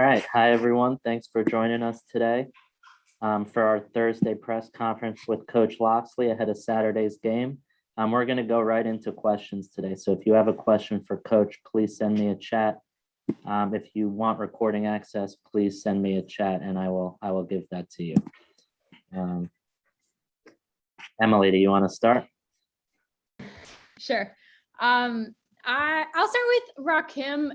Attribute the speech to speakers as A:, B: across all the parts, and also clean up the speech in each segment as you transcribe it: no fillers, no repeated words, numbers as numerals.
A: All right. Hi, everyone. Thanks for joining us today for our Thursday press conference with Coach Locksley ahead of Saturday's game. We're going to go right into questions today. So if you have a question for Coach, please send me a chat. If you want recording access, please send me a chat and I will give that to you. Emily, do you want to start?
B: Sure. I'll start with Rakim.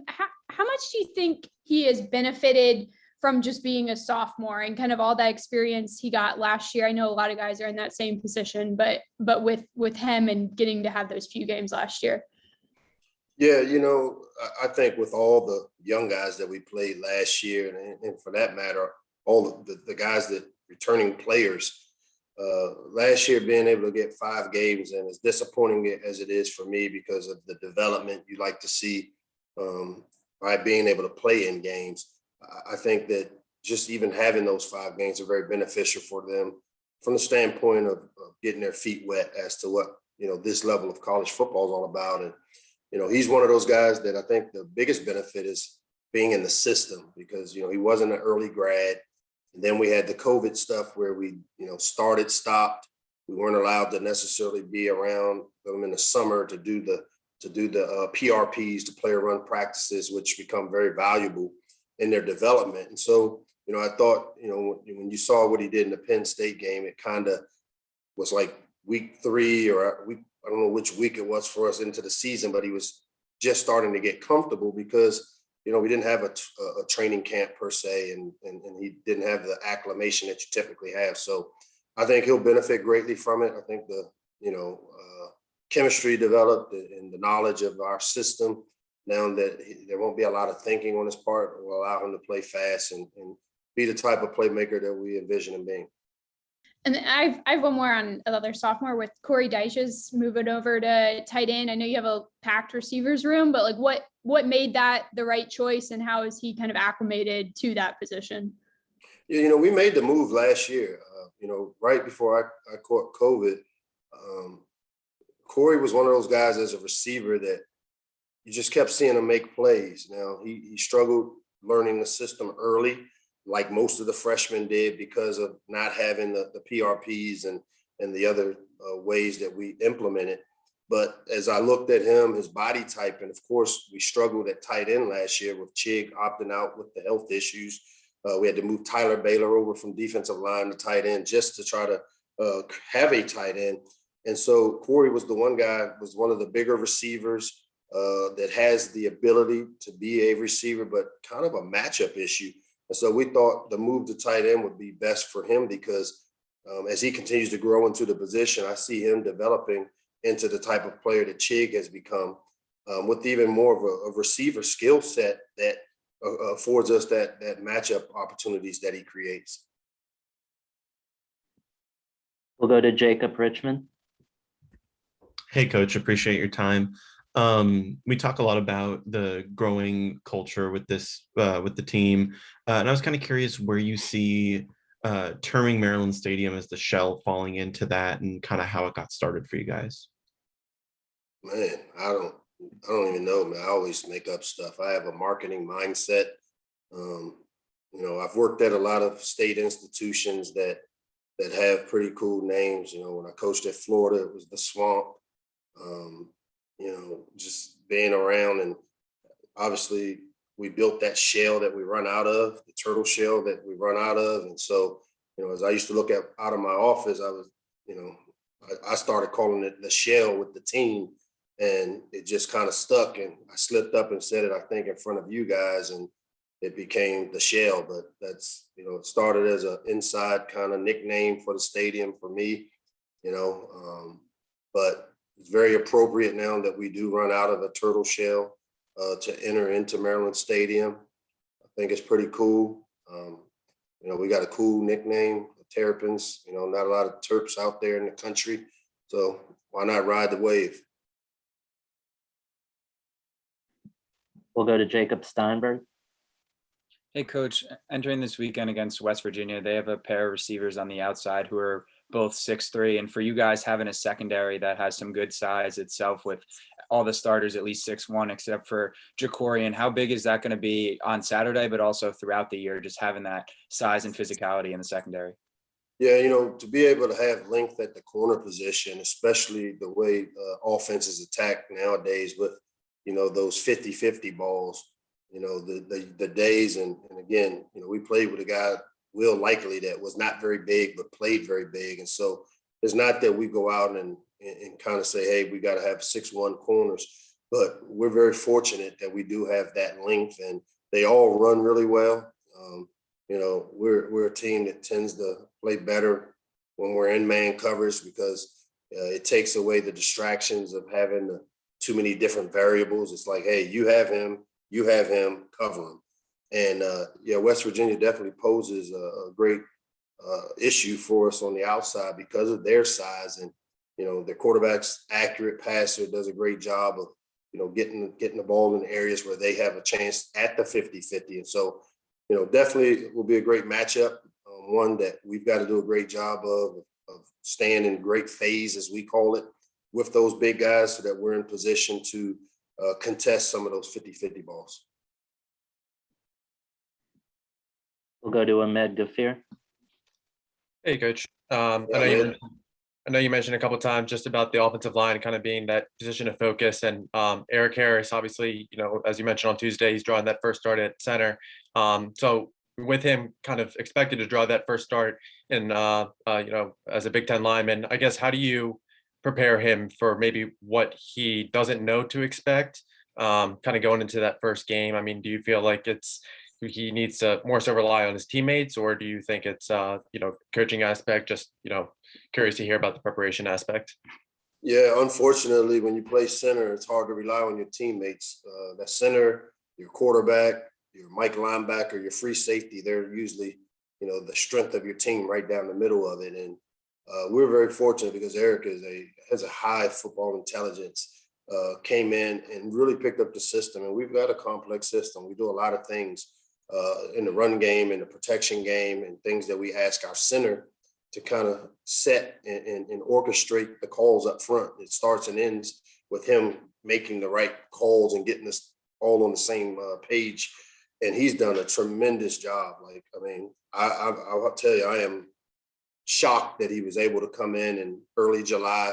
B: How much do you think he has benefited from just being a sophomore and kind of all that experience he got last year? I know a lot of guys are in that same position, but with him and getting to have those few games last year.
C: Yeah, I think with all the young guys that we played last year, and for that matter, all the guys that returning players, last year being able to get 5 games, and as disappointing as it is for me because of the development you like to see by being able to play in games, I think that just even having those 5 games are very beneficial for them from the standpoint of getting their feet wet as to what, this level of college football is all about. And he's one of those guys that I think the biggest benefit is being in the system because, he wasn't an early grad. And then we had the COVID stuff where we, started, stopped. We weren't allowed to necessarily be around them in the summer to do the PRPs, the player run practices, which become very valuable in their development. And so, I thought, when you saw what he did in the Penn State game, it kind of was like week 3 or I don't know which week it was for us into the season, but he was just starting to get comfortable because, we didn't have a training camp per se, and he didn't have the acclimation that you typically have. So I think he'll benefit greatly from it. I think the, chemistry developed and the knowledge of our system now that there won't be a lot of thinking on his part will allow him to play fast and be the type of playmaker that we envision him being.
B: And I have one more on another sophomore with Corey Dyches moving over to tight end. I know you have a packed receivers room, but like what made that the right choice and how is he kind of acclimated to that position?
C: Yeah, we made the move last year, right before I caught COVID. Corey was one of those guys as a receiver that you just kept seeing him make plays. Now, he struggled learning the system early, like most of the freshmen did because of not having the PRPs and the other ways that we implemented. But as I looked at him, his body type, and of course, we struggled at tight end last year with Chig opting out with the health issues. We had to move Tyler Baylor over from defensive line to tight end just to try to have a tight end. And so Corey was one of the bigger receivers that has the ability to be a receiver, but kind of a matchup issue. And so we thought the move to tight end would be best for him because as he continues to grow into the position, I see him developing into the type of player that Chig has become with even more of a receiver skill set that affords us that matchup opportunities that he creates.
A: We'll go to Jacob Richmond.
D: Hey, Coach, appreciate your time. We talk a lot about the growing culture with the team. And I was kind of curious where you see terming Maryland Stadium as the shell falling into that and kind of how it got started for you guys.
C: Man, I don't even know, man. I always make up stuff. I have a marketing mindset. I've worked at a lot of state institutions that have pretty cool names. When I coached at Florida, it was the Swamp. Just being around, and obviously we built that shell that we run out of, the turtle shell that we run out of. And so, as I used to look out of my office, I started calling it the shell with the team, and it just kind of stuck. And I slipped up and said it, I think, in front of you guys, and it became the shell. But that's, it started as an inside kind of nickname for the stadium for me, but it's very appropriate now that we do run out of a turtle shell to enter into Maryland Stadium. I think it's pretty cool. We got a cool nickname, the Terrapins. Not a lot of Terps out there in the country. So why not ride the wave?
A: We'll go to Jacob Steinberg.
E: Hey, Coach, entering this weekend against West Virginia, they have a pair of receivers on the outside who are both 6'3", and for you guys having a secondary that has some good size itself with all the starters at least 6'1", except for Jacorian. How big is that going to be on Saturday, but also throughout the year, just having that size and physicality in the secondary?
C: Yeah, you know, to be able to have length at the corner position, especially the way offenses attack nowadays with, you know, those 50-50 balls, you know, the days. And again, you know, we played with a guy, Will Likely, that was not very big, but played very big. And so it's not that we go out and kind of say, hey, we got to have 6'1" corners, but we're very fortunate that we do have that length, and they all run really well. You know, we're a team that tends to play better when we're in man covers because it takes away the distractions of having too many different variables. It's like, hey, you have him, cover him. And yeah, West Virginia definitely poses a great issue for us on the outside because of their size. And, you know, their quarterback's accurate passer, does a great job of, you know, getting the ball in areas where they have a chance at the 50-50. And so, you know, definitely will be a great matchup, one that we've got to do a great job of staying in great phase, as we call it, with those big guys so that we're in position to contest some of those 50-50 balls.
A: We'll go to Ahmed Gafir.
F: Hey, Coach.
C: Yeah,
F: I know you mentioned a couple of times just about the offensive line kind of being that position of focus, and Eric Harris, obviously, you know, as you mentioned on Tuesday, he's drawing that first start at center. So with him kind of expected to draw that first start in, you know, as a Big Ten lineman, I guess, how do you prepare him for maybe what he doesn't know to expect, kind of going into that first game? I mean, do you feel like he needs to more so rely on his teammates, or do you think it's, you know, coaching aspect? Just, you know, curious to hear about the preparation aspect.
C: Yeah, unfortunately, when you play center, it's hard to rely on your teammates. That center, your quarterback, your Mike linebacker, your free safety, they're usually, you know, the strength of your team right down the middle of it. And we're very fortunate because Eric has a high football intelligence, came in and really picked up the system. And we've got a complex system. We do a lot of things in the run game, in the protection game, and things that we ask our center to kind of set and orchestrate the calls up front. It starts and ends with him making the right calls and getting us all on the same page. And he's done a tremendous job. Like, I mean, I'll tell you, I am shocked that he was able to come in early July.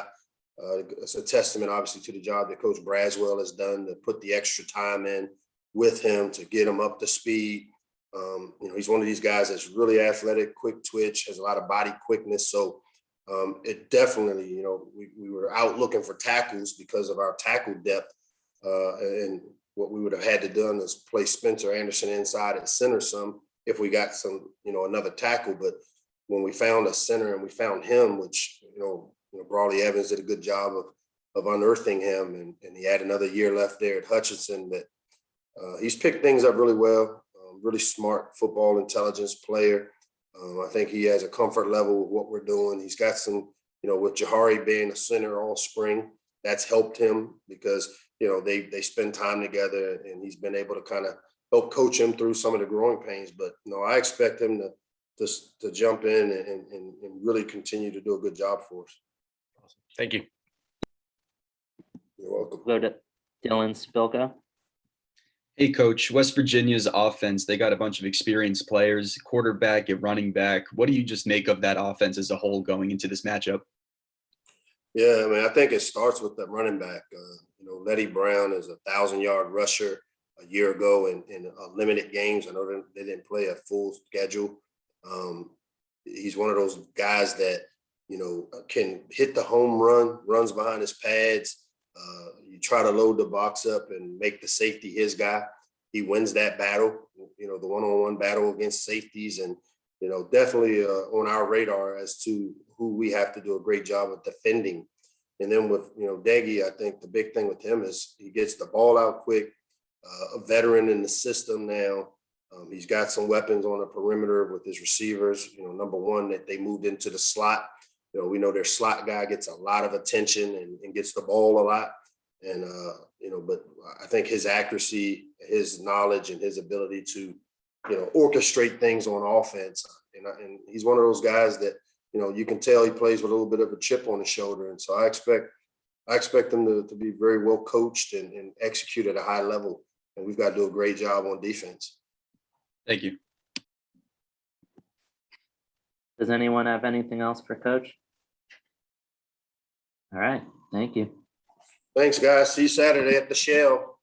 C: It's a testament, obviously, to the job that Coach Braswell has done to put the extra time in with him to get him up to speed. You know, he's one of these guys that's really athletic, quick twitch, has a lot of body quickness. So it definitely, you know, we were out looking for tackles because of our tackle depth. And what we would have had to done is play Spencer Anderson inside at center some if we got some, you know, another tackle. But when we found a center and we found him, which, you know, Brawley Evans did a good job of unearthing him, and he had another year left there at Hutchinson. That he's picked things up really well. Really smart football intelligence player. I think he has a comfort level with what we're doing. He's got some, you know, with Jahari being a center all spring, that's helped him because, you know, they spend time together, and he's been able to kind of help coach him through some of the growing pains. But, you know, I expect him to jump in and really continue to do a good job for us.
F: Awesome. Thank you.
C: You're welcome.
A: Go to Dylan Spilka.
G: Hey, Coach. West Virginia's offense, they got a bunch of experienced players, quarterback and running back. What do you just make of that offense as a whole going into this matchup?
C: Yeah, I mean, I think it starts with the running back. You know, Letty Brown is a 1,000-yard rusher a year ago in limited games. I know they didn't play a full schedule. He's one of those guys that, you know, can hit the home run, runs behind his pads. You try to load the box up and make the safety his guy. He wins that battle, you know, the one-on-one battle against safeties, and, you know, definitely on our radar as to who we have to do a great job of defending. And then with, you know, Deggy, I think the big thing with him is he gets the ball out quick, a veteran in the system now. He's got some weapons on the perimeter with his receivers. You know, number one, that they moved into the slot. You know, we know their slot guy gets a lot of attention and gets the ball a lot. And, you know, but I think his accuracy, his knowledge, and his ability to, you know, orchestrate things on offense. And he's one of those guys that, you can tell he plays with a little bit of a chip on his shoulder. And so I expect them to be very well coached and execute at a high level. And we've got to do a great job on defense.
G: Thank you.
A: Does anyone have anything else for Coach? All right, thank you.
C: Thanks, guys. See you Saturday at the Shell.